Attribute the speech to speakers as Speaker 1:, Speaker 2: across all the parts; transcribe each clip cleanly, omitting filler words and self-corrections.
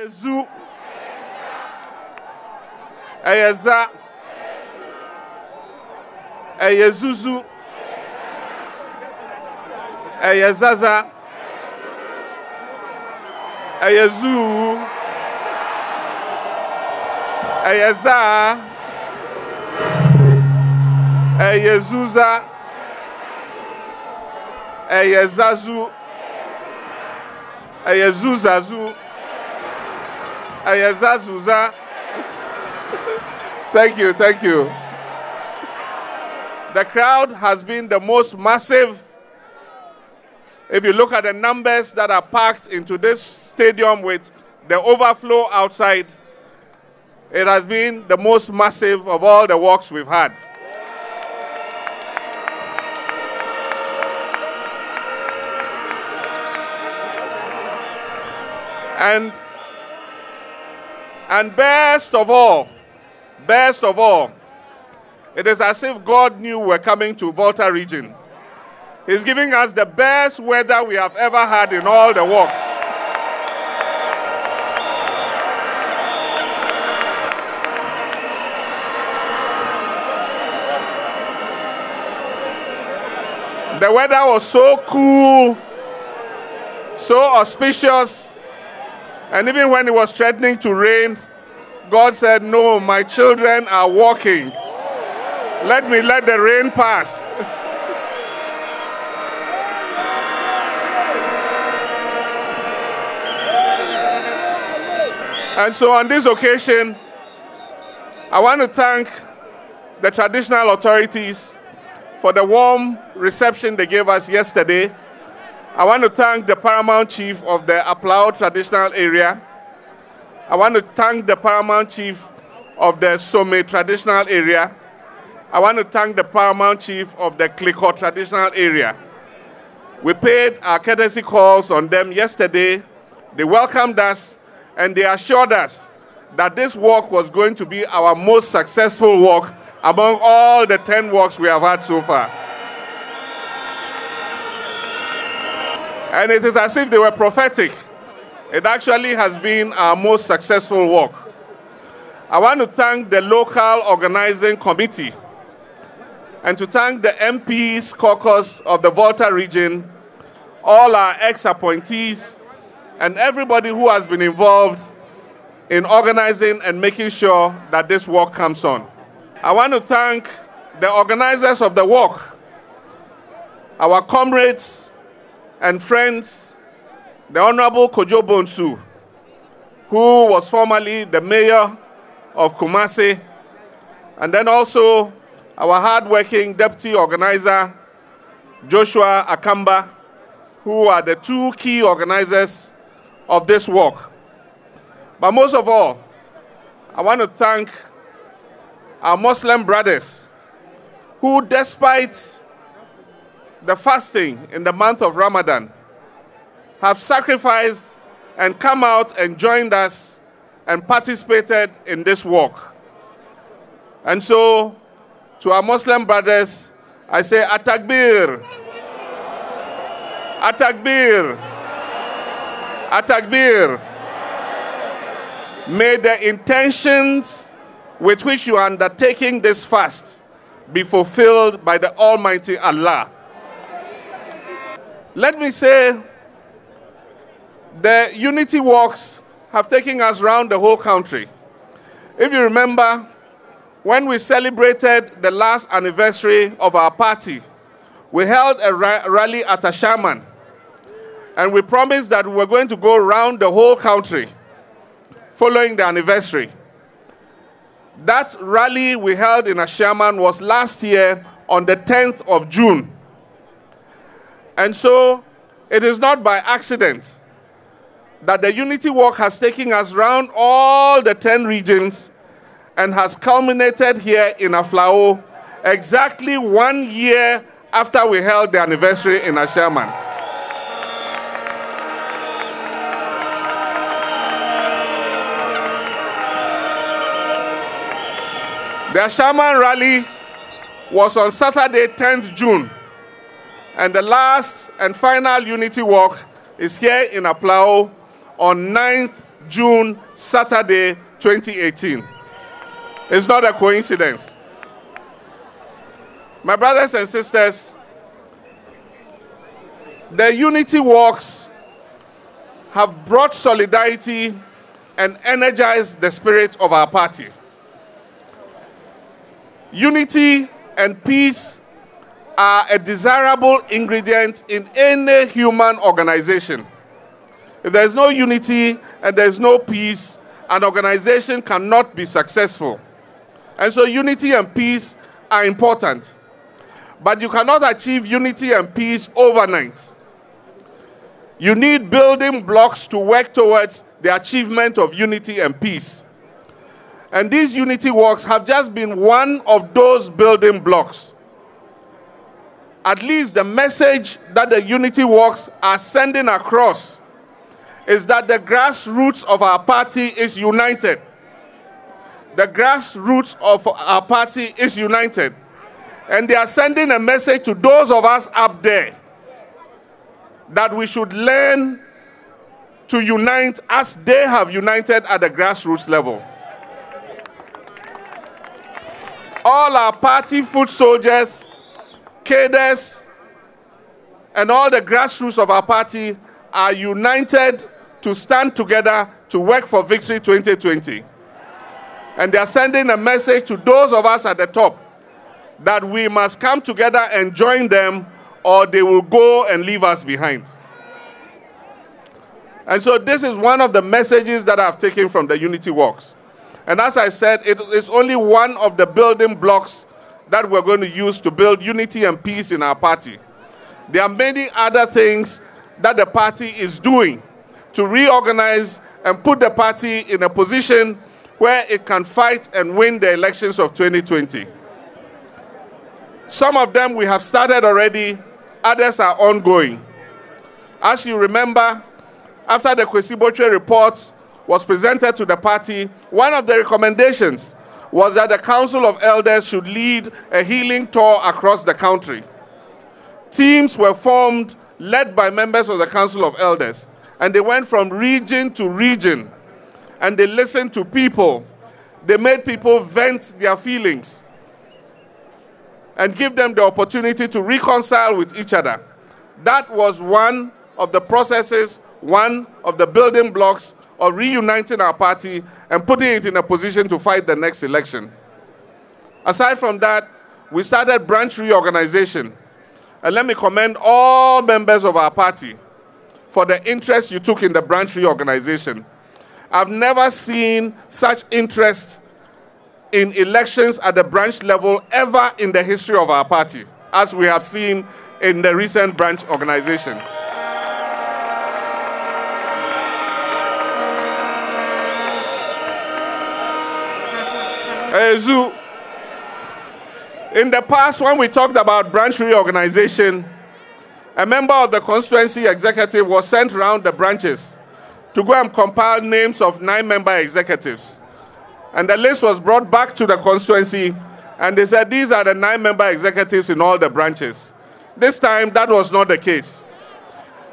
Speaker 1: Eyezu. Eyeza. Eyezuzu. Eyezaza. Eyezu. Eyeza. Eyezuza. Eyezazu. Eyezuzazu. Eyezazuza. Thank you, thank you. The crowd has been the most massive. If you look at the numbers that are packed into this stadium with the overflow outside, it has been the most massive of all the walks we've had. And best of all, it is as if God knew we're coming to Volta Region. He's giving us the best weather we have ever had in all the walks. The weather was so cool, so auspicious, and even when it was threatening to rain, God said, "No, my children are walking. Let the rain pass." And so on this occasion, I want to thank the traditional authorities for the warm reception they gave us yesterday. I want to thank the Paramount Chief of the Aflao traditional area. I want to thank the Paramount Chief of the Some traditional area. I want to thank the Paramount Chief of the Kliko traditional area. We paid our courtesy calls on them yesterday. They welcomed us and they assured us that this walk was going to be our most successful walk among all the 10 walks we have had so far. And it is as if they were prophetic. It actually has been our most successful walk. I want to thank the local organizing committee and to thank the MPs caucus of the Volta region, all our ex-appointees, and everybody who has been involved in organizing and making sure that this walk comes on. I want to thank the organizers of the walk, our comrades and friends, the Honorable Kojo Bonsu, who was formerly the mayor of Kumasi, and then also our hardworking deputy organizer, Joshua Akamba, who are the two key organizers of this walk. But most of all, I want to thank our Muslim brothers who, despite the fasting in the month of Ramadan, have sacrificed and come out and joined us and participated in this walk. And so, to our Muslim brothers, I say, Atakbir, Atakbir, Atakbir. May the intentions with which you are undertaking this fast be fulfilled by the Almighty Allah. Let me say, the unity walks have taken us around the whole country. If you remember, when we celebrated the last anniversary of our party, we held a rally at Ashaman, and we promised that we were going to go around the whole country following the anniversary. That rally we held in Ashaman was last year on the 10th of June. And so it is not by accident that the Unity Walk has taken us around all the 10 regions and has culminated here in Aflao exactly 1 year after we held the anniversary in Ashaman. The Ashaman rally was on Saturday, 10th June, and the last and final Unity Walk is here in Aflao on 9th June, Saturday, 2018. It's not a coincidence. My brothers and sisters, the unity walks have brought solidarity and energized the spirit of our party. Unity and peace are a desirable ingredient in any human organization. If there's no unity and there's no peace, an organization cannot be successful. And so unity and peace are important. But you cannot achieve unity and peace overnight. You need building blocks to work towards the achievement of unity and peace. And these unity walks have just been one of those building blocks. At least the message that the unity walks are sending across is that the grassroots of our party is united. The grassroots of our party is united. And they are sending a message to those of us up there that we should learn to unite as they have united at the grassroots level. All our party foot soldiers, cadres, and all the grassroots of our party are united to stand together to work for Victory 2020. And they are sending a message to those of us at the top that we must come together and join them, or they will go and leave us behind. And so this is one of the messages that I've taken from the unity walks. And as I said, it is only one of the building blocks that we're going to use to build unity and peace in our party. There are many other things that the party is doing to reorganize and put the party in a position where it can fight and win the elections of 2020. Some of them we have started already, others are ongoing. As you remember, after the Kwesi Botwe report was presented to the party, one of the recommendations was that the Council of Elders should lead a healing tour across the country. Teams were formed, led by members of the Council of Elders, and they went from region to region, and they listened to people. They made people vent their feelings and give them the opportunity to reconcile with each other. That was one of the processes, one of the building blocks of reuniting our party and putting it in a position to fight the next election. Aside from that, we started branch reorganization. And let me commend all members of our party for the interest you took in the branch reorganization. I've never seen such interest in elections at the branch level ever in the history of our party, as we have seen in the recent branch organization. In the past, when we talked about branch reorganization, a member of the constituency executive was sent around the branches to go and compile names of 9 member executives. And the list was brought back to the constituency, and they said, these are the 9 member executives in all the branches. This time, that was not the case.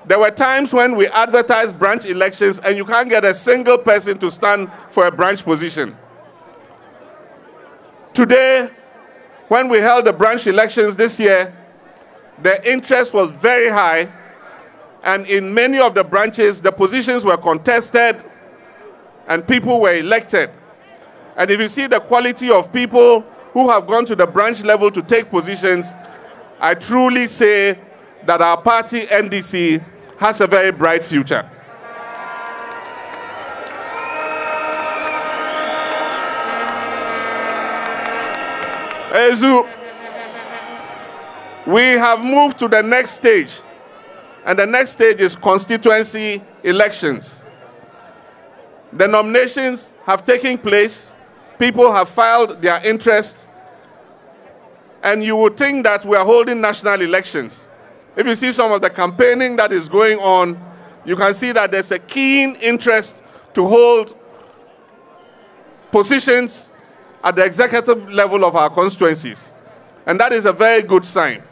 Speaker 1: There were times when we advertised branch elections, and you can't get a single person to stand for a branch position. Today, when we held the branch elections this year, the interest was very high, and in many of the branches, the positions were contested, and people were elected. And if you see the quality of people who have gone to the branch level to take positions, I truly say that our party, NDC, has a very bright future. We have moved to the next stage, and the next stage is constituency elections. The nominations have taken place, people have filed their interest, and you would think that we are holding national elections. If you see some of the campaigning that is going on, you can see that there's a keen interest to hold positions at the executive level of our constituencies. And that is a very good sign.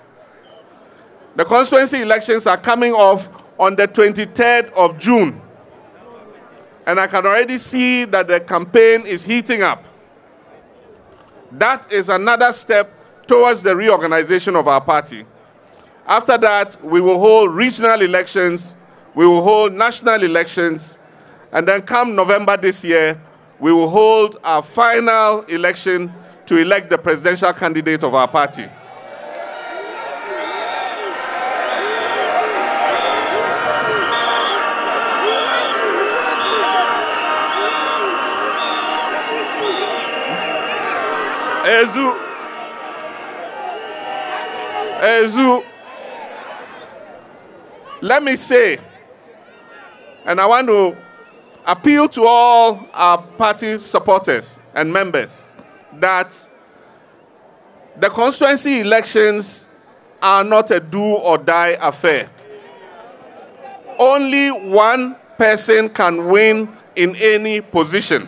Speaker 1: The constituency elections are coming off on the 23rd of June. and I can already see that the campaign is heating up. That is another step towards the reorganization of our party. After that, we will hold regional elections, we will hold national elections, and then come November this year, we will hold our final election to elect the presidential candidate of our party. Ezu, let me say, and I want to appeal to all our party supporters and members, that the constituency elections are not a do-or-die affair. Only one person can win in any position.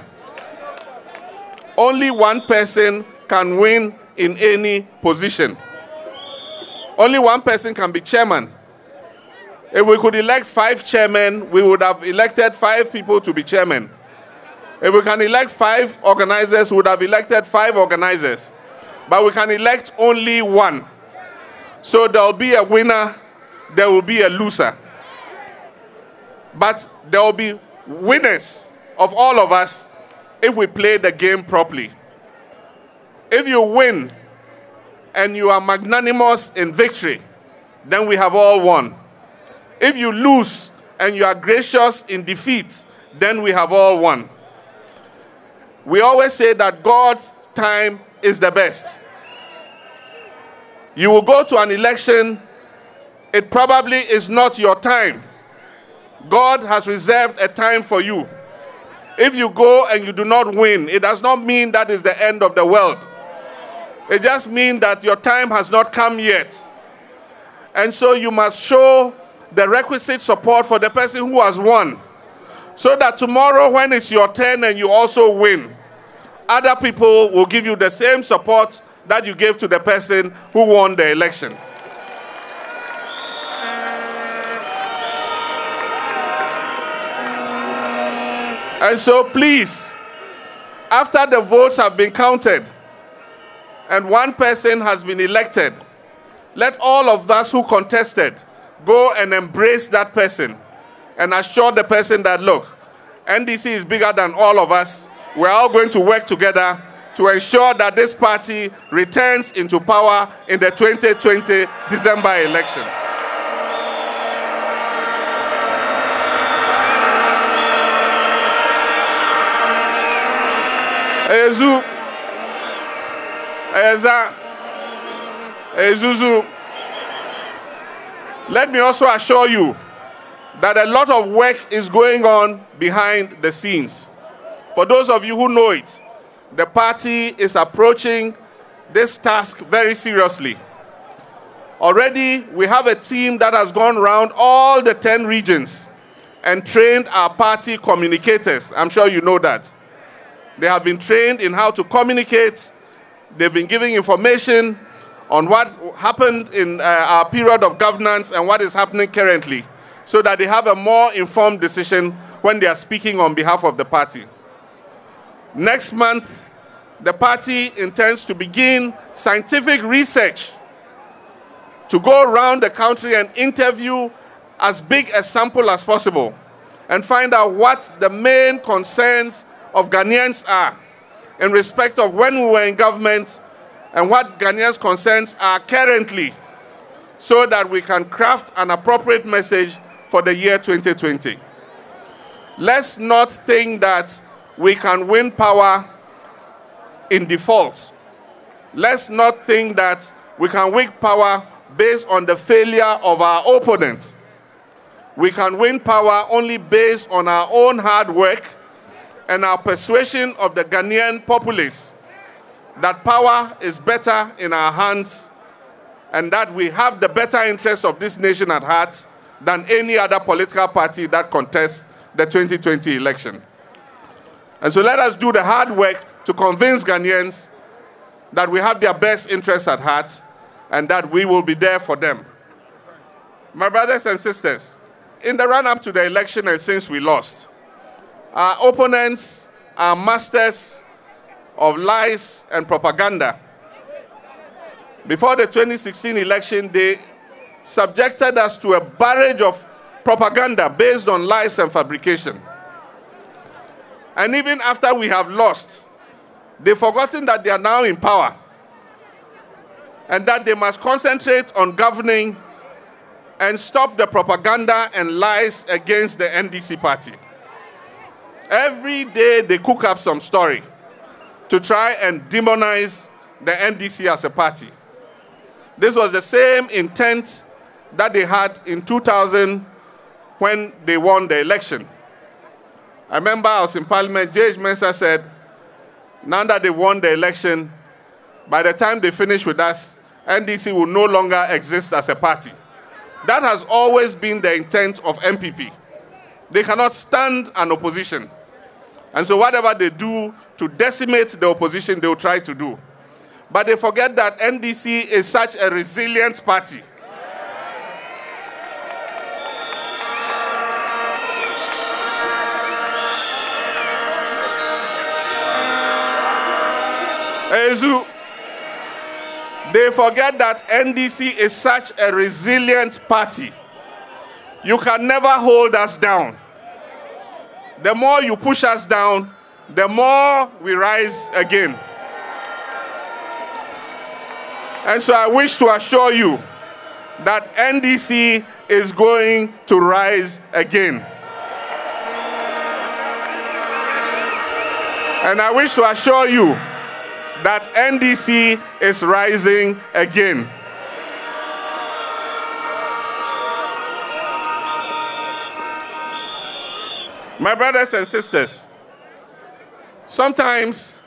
Speaker 1: Only one person can win in any position. Only one person can be chairman. If we could elect 5 chairmen, we would have elected 5 people to be chairman. If we can elect 5 organizers, we would have elected 5 organizers. But we can elect only one. So there will be a winner, there will be a loser. But there will be winners of all of us if we play the game properly. If you win and you are magnanimous in victory, then we have all won. If you lose and you are gracious in defeat, then we have all won. We always say that God's time is the best. You will go to an election, it probably is not your time. God has reserved a time for you. If you go and you do not win, it does not mean that is the end of the world. It just means that your time has not come yet. And so you must show the requisite support for the person who has won, so that tomorrow when it's your turn and you also win, other people will give you the same support that you gave to the person who won the election. And so please, after the votes have been counted and one person has been elected, let all of us who contested go and embrace that person and assure the person that, look, NDC is bigger than all of us. We're all going to work together to ensure that this party returns into power in the 2020 December election. Ezuzu, let me also assure you that a lot of work is going on behind the scenes. For those of you who know it, the party is approaching this task very seriously. Already, we have a team that has gone around all the 10 regions and trained our party communicators. I'm sure you know that. They have been trained in how to communicate. They've been giving information on what happened in our period of governance and what is happening currently, so that they have a more informed decision when they are speaking on behalf of the party. Next month, the party intends to begin scientific research to go around the country and interview as big a sample as possible and find out what the main concerns of Ghanaians are in respect of when we were in government and what Ghanaians' concerns are currently, so that we can craft an appropriate message for the year 2020. Let's not think that we can win power in default. Let's not think that we can win power based on the failure of our opponent. We can win power only based on our own hard work and our persuasion of the Ghanaian populace that power is better in our hands and that we have the better interests of this nation at heart than any other political party that contests the 2020 election. And so let us do the hard work to convince Ghanaians that we have their best interests at heart and that we will be there for them. My brothers and sisters, in the run-up to the election and since we lost, Our opponents are masters of lies and propaganda. Before the 2016 election, they subjected us to a barrage of propaganda based on lies and fabrication. And even after we have lost, they've forgotten that they are now in power and that they must concentrate on governing and stop the propaganda and lies against the NDC party. Every day they cook up some story to try and demonize the NDC as a party. This was the same intent that they had in 2000 when they won the election. I remember I was in Parliament, J.H. Mensah said, now that they won the election, by the time they finish with us, NDC will no longer exist as a party. That has always been the intent of MPP. They cannot stand an opposition. And so whatever they do to decimate the opposition, they will try to do. But they forget that NDC is such a resilient party. They forget that NDC is such a resilient party. You can never hold us down. The more you push us down, the more we rise again. And so I wish to assure you that NDC is going to rise again. And I wish to assure you that NDC is rising again. My brothers and sisters, sometimes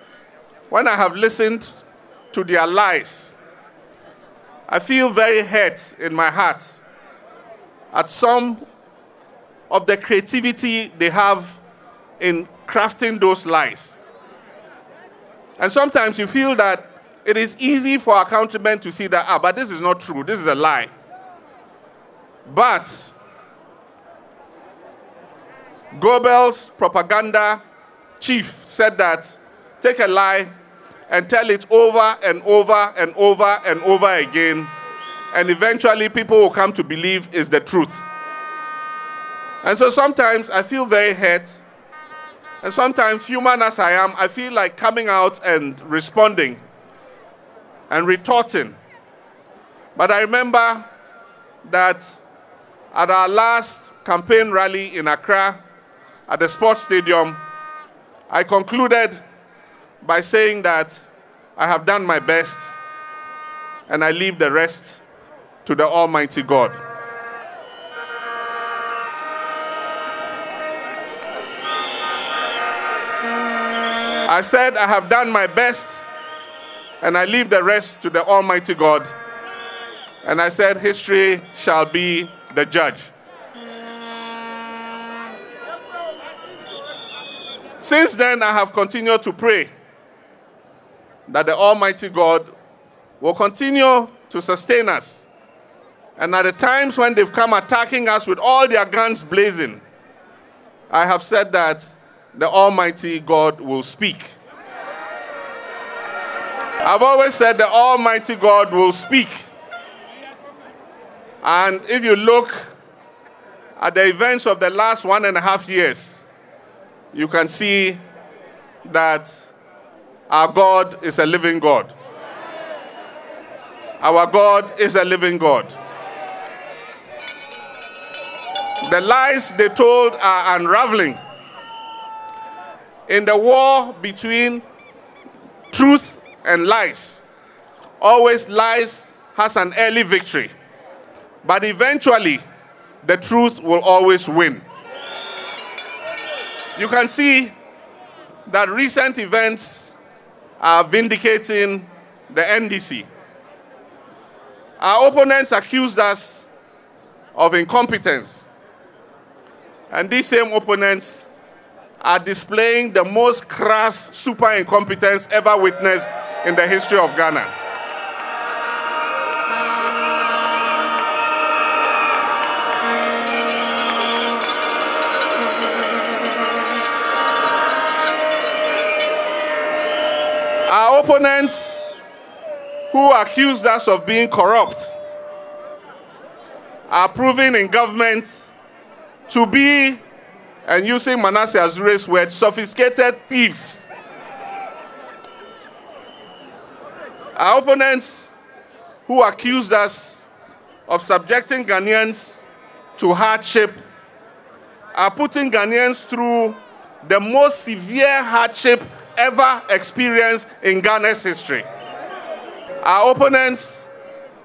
Speaker 1: when I have listened to their lies, I feel very hurt in my heart at some of the creativity they have in crafting those lies. And sometimes you feel that it is easy for our countrymen to see that, but this is not true, this is a lie. But Goebbels' propaganda chief said that, take a lie and tell it over and over and over and over again, and eventually people will come to believe it's the truth. And so sometimes I feel very hurt, and sometimes, human as I am, I feel like coming out and responding and retorting. But I remember that at our last campaign rally in Accra, at the sports stadium, I concluded by saying that I have done my best and I leave the rest to the Almighty God. I said I have done my best and I leave the rest to the Almighty God. And I said history shall be the judge. Since then, I have continued to pray that the Almighty God will continue to sustain us. And at the times when they've come attacking us with all their guns blazing, I have said that the Almighty God will speak. I've always said the Almighty God will speak. And if you look at the events of the last 1.5 years, you can see that our God is a living God. Our God is a living God. The lies they told are unraveling. In the war between truth and lies, always lies has an early victory. But eventually, the truth will always win. You can see that recent events are vindicating the NDC. Our opponents accused us of incompetence. And these same opponents are displaying the most crass super incompetence ever witnessed in the history of Ghana. Our opponents who accused us of being corrupt are proven in government to be, and using Manasseh Azure's word, sophisticated thieves. Our opponents who accused us of subjecting Ghanaians to hardship are putting Ghanaians through the most severe hardship ever experienced in Ghana's history. Our opponents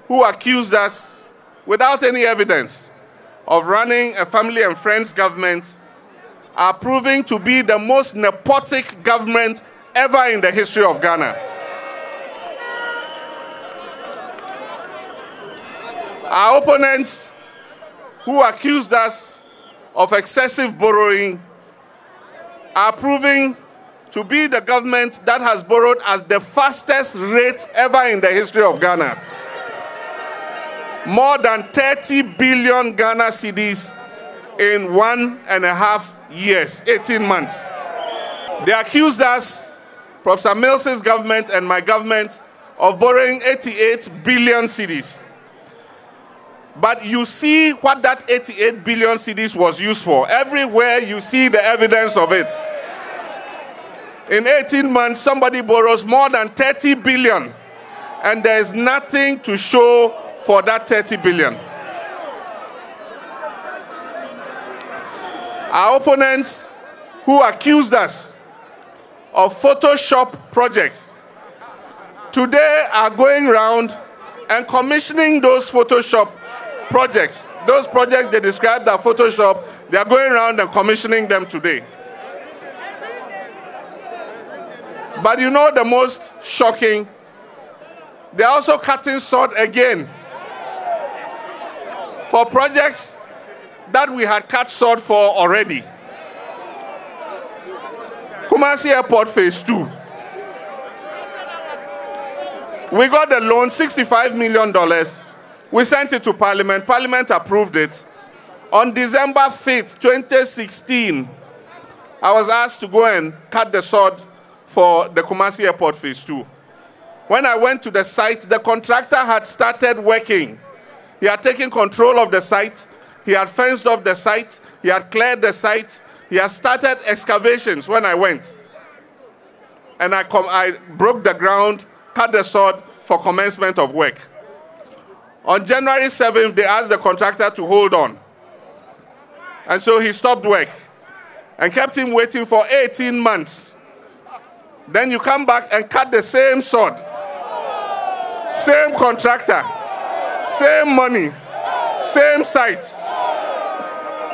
Speaker 1: who accused us, without any evidence, of running a family and friends government are proving to be the most nepotic government ever in the history of Ghana. Our opponents who accused us of excessive borrowing are proving to be the government that has borrowed at the fastest rate ever in the history of Ghana. More than 30 billion Ghana cedis in 1.5 years, 18 months. They accused us, Professor Mills's government and my government, of borrowing 88 billion cedis. But you see what that 88 billion cedis was used for. Everywhere you see the evidence of it. In 18 months, somebody borrows more than 30 billion, and there is nothing to show for that 30 billion. Our opponents who accused us of Photoshop projects today are going around and commissioning those Photoshop projects. Those projects they described as Photoshop, they are going around and commissioning them today. But you know the most shocking? They're also cutting sword again for projects that we had cut sword for already. Kumasi Airport Phase 2. We got the loan, $65 million. We sent it to Parliament. Parliament approved it. On December 5th, 2016, I was asked to go and cut the sword for the Kumasi Airport Phase 2. When I went to the site, the contractor had started working. He had taken control of the site. He had fenced off the site. He had cleared the site. He had started excavations when I went. And I broke the ground, cut the sword for commencement of work. On January 7th, they asked the contractor to hold on. And so he stopped work and kept him waiting for 18 months. Then you come back and cut the same sword. Same contractor, same money, same site.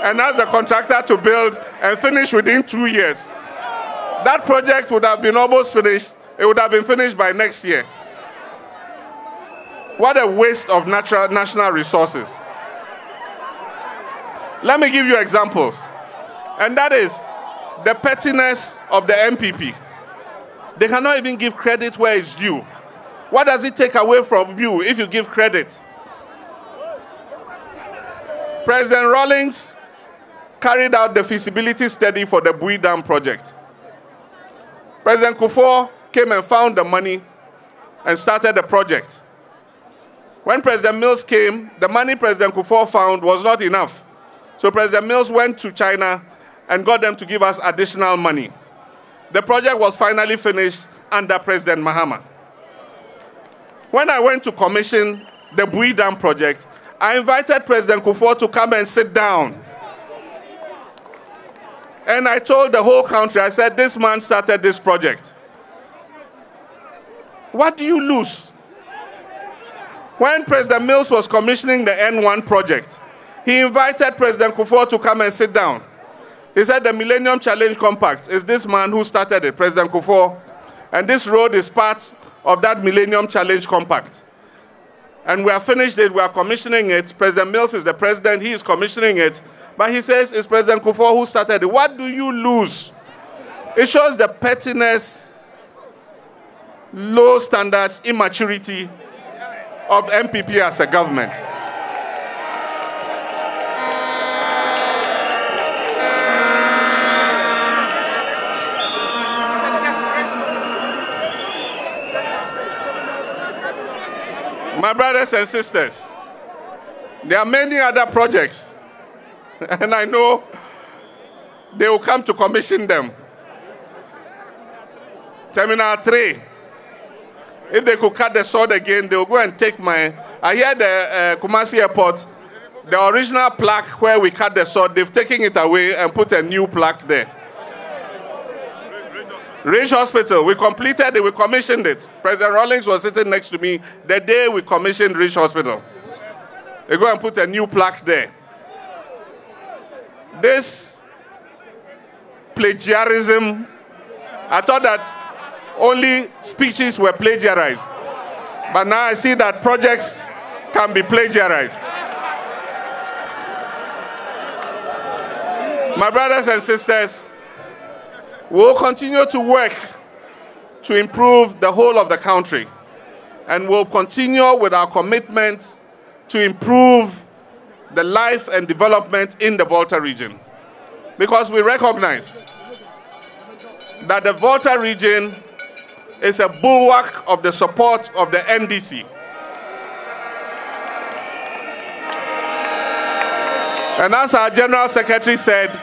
Speaker 1: And ask the contractor to build and finish within 2 years. That project would have been almost finished. It would have been finished by next year. What a waste of national resources. Let me give you examples. And that is the pettiness of the MPP. They cannot even give credit where it's due. What does it take away from you if you give credit? President Rawlings carried out the feasibility study for the Bui Dam project. President Kufuor came and found the money and started the project. When President Mills came, the money President Kufuor found was not enough. So President Mills went to China and got them to give us additional money. The project was finally finished under President Mahama. When I went to commission the Bui Dam project, I invited President Kufuor to come and sit down. And I told the whole country, I said, this man started this project. What do you lose? When President Mills was commissioning the N1 project, he invited President Kufuor to come and sit down. He said the Millennium Challenge Compact is this man who started it, President Kufuor, and this road is part of that Millennium Challenge Compact. And we have finished it, we are commissioning it. President Mills is the president, he is commissioning it. But he says it's President Kufuor who started it. What do you lose? It shows the pettiness, low standards, immaturity of MPP as a government. My brothers and sisters, there are many other projects, and I know they will come to commission them. Terminal 3, if they could cut the sword again, they will go and take my... I hear the Kumasi Airport, the original plaque where we cut the sword, they've taken it away and put a new plaque there. Range Hospital, we completed it, we commissioned it. President Rawlings was sitting next to me the day we commissioned Range Hospital. They go and put a new plaque there. This plagiarism, I thought that only speeches were plagiarized. But now I see that projects can be plagiarized. My brothers and sisters, we will continue to work to improve the whole of the country. And we'll continue with our commitment to improve the life and development in the Volta region. Because we recognize that the Volta region is a bulwark of the support of the NDC. And as our General Secretary said,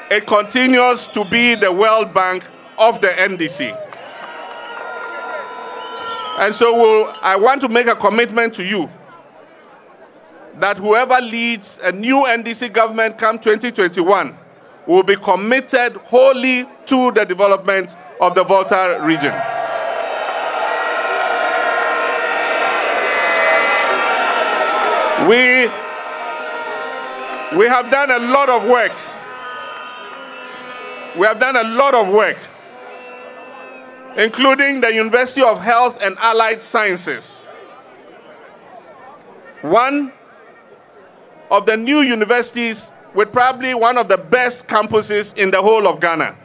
Speaker 1: it continues to be the World Bank of the NDC. And so I want to make a commitment to you that whoever leads a new NDC government come 2021 will be committed wholly to the development of the Volta region. We have done a lot of work. We have done a lot of work, including the University of Health and Allied Sciences. One of the new universities with probably one of the best campuses in the whole of Ghana.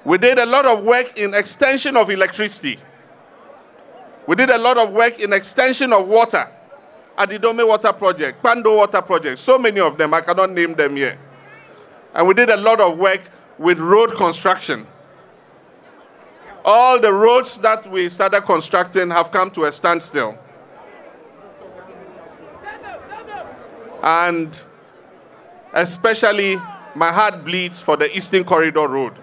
Speaker 1: We did a lot of work in extension of electricity. We did a lot of work in extension of water. Adidome Water Project, Pando Water Project, so many of them, I cannot name them here. And we did a lot of work with road construction. All the roads that we started constructing have come to a standstill. And especially, my heart bleeds for the Eastern Corridor Road.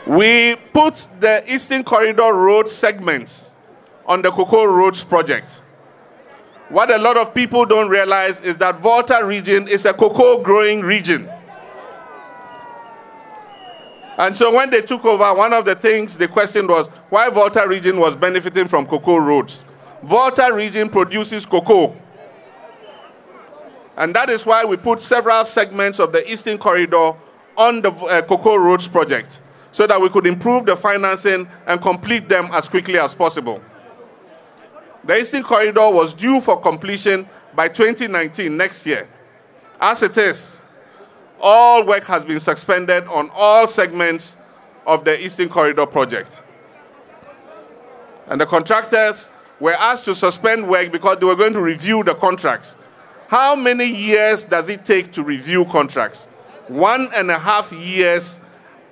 Speaker 1: We put the Eastern Corridor Road segments on the Cocoa Roads project. What a lot of people don't realize is that Volta region is a cocoa growing region. And so when they took over, one of the things they questioned was why Volta region was benefiting from cocoa roads. Volta region produces cocoa. And that is why we put several segments of the Eastern Corridor on the Cocoa Roads project, so that we could improve the financing and complete them as quickly as possible. The Eastern Corridor was due for completion by 2019, next year. As it is, all work has been suspended on all segments of the Eastern Corridor project. And the contractors were asked to suspend work because they were going to review the contracts. How many years does it take to review contracts? 1.5 years.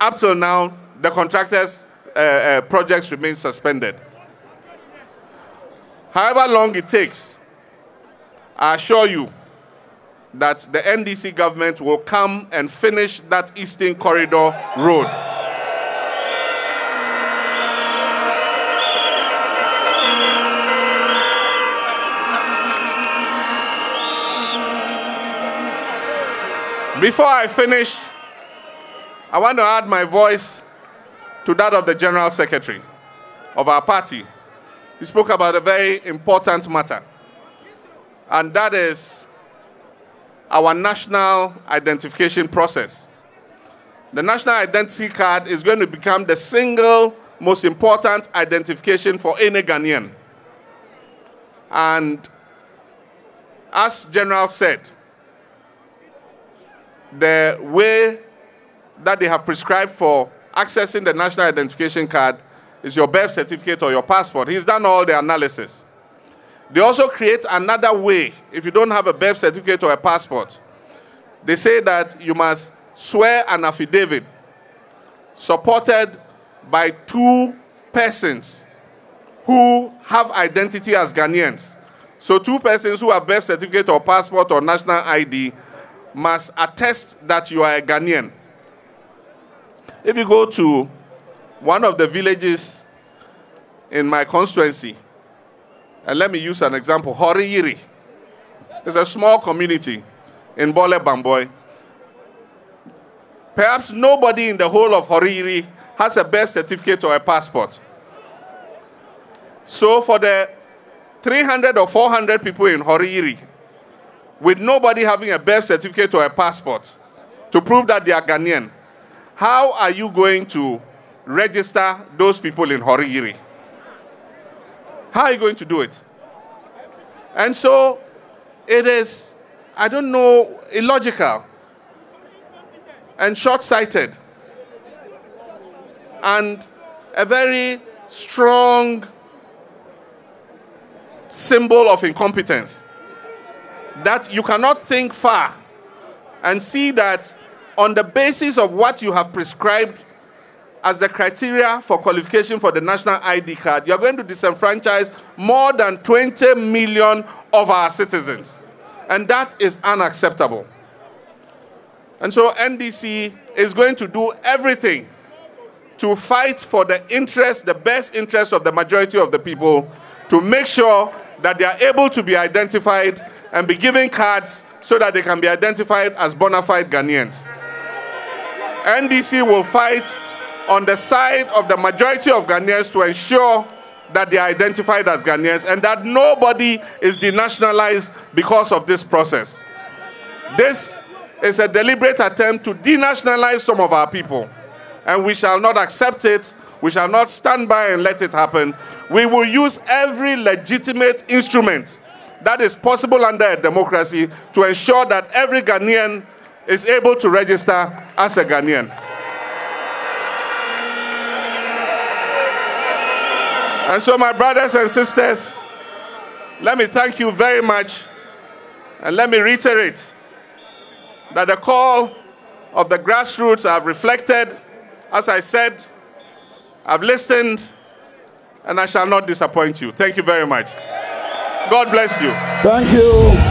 Speaker 1: Up till now, the contractors' projects remain suspended. However long it takes, I assure you that the NDC government will come and finish that Eastern Corridor Road. Before I finish, I want to add my voice to that of the General Secretary of our party. He spoke about a very important matter, and that is our national identification process. The national identity card is going to become the single most important identification for any Ghanaian. And as General said, the way that they have prescribed for accessing the national identification card is your birth certificate or your passport. He's done all the analysis. They also create another way if you don't have a birth certificate or a passport. They say that you must swear an affidavit supported by 2 persons who have identity as Ghanaians. So 2 persons who have birth certificate or passport or national ID must attest that you are a Ghanaian. If you go to one of the villages in my constituency, and let me use an example, Horiyiri. It's a small community in Bole Bamboy. Perhaps nobody in the whole of Horiyiri has a birth certificate or a passport. So for the 300 or 400 people in Horiyiri, with nobody having a birth certificate or a passport to prove that they are Ghanaian, how are you going to register those people in Horiyiri? How are you going to do it? And so it is, I don't know, illogical and short-sighted and a very strong symbol of incompetence that you cannot think far and see that on the basis of what you have prescribed as the criteria for qualification for the national ID card, you're going to disenfranchise more than 20 million of our citizens. And that is unacceptable. And so NDC is going to do everything to fight for the interest, the best interest of the majority of the people, to make sure that they are able to be identified and be given cards so that they can be identified as bona fide Ghanaians. NDC will fight on the side of the majority of Ghanaians to ensure that they are identified as Ghanaians and that nobody is denationalized because of this process. This is a deliberate attempt to denationalize some of our people, and we shall not accept it. We shall not stand by and let it happen. We will use every legitimate instrument that is possible under a democracy to ensure that every Ghanaian is able to register as a Ghanaian. And so, my brothers and sisters, let me thank you very much, and let me reiterate that the call of the grassroots I have reflected. As I said, I've listened, and I shall not disappoint you. Thank you very much. God bless you.
Speaker 2: Thank you.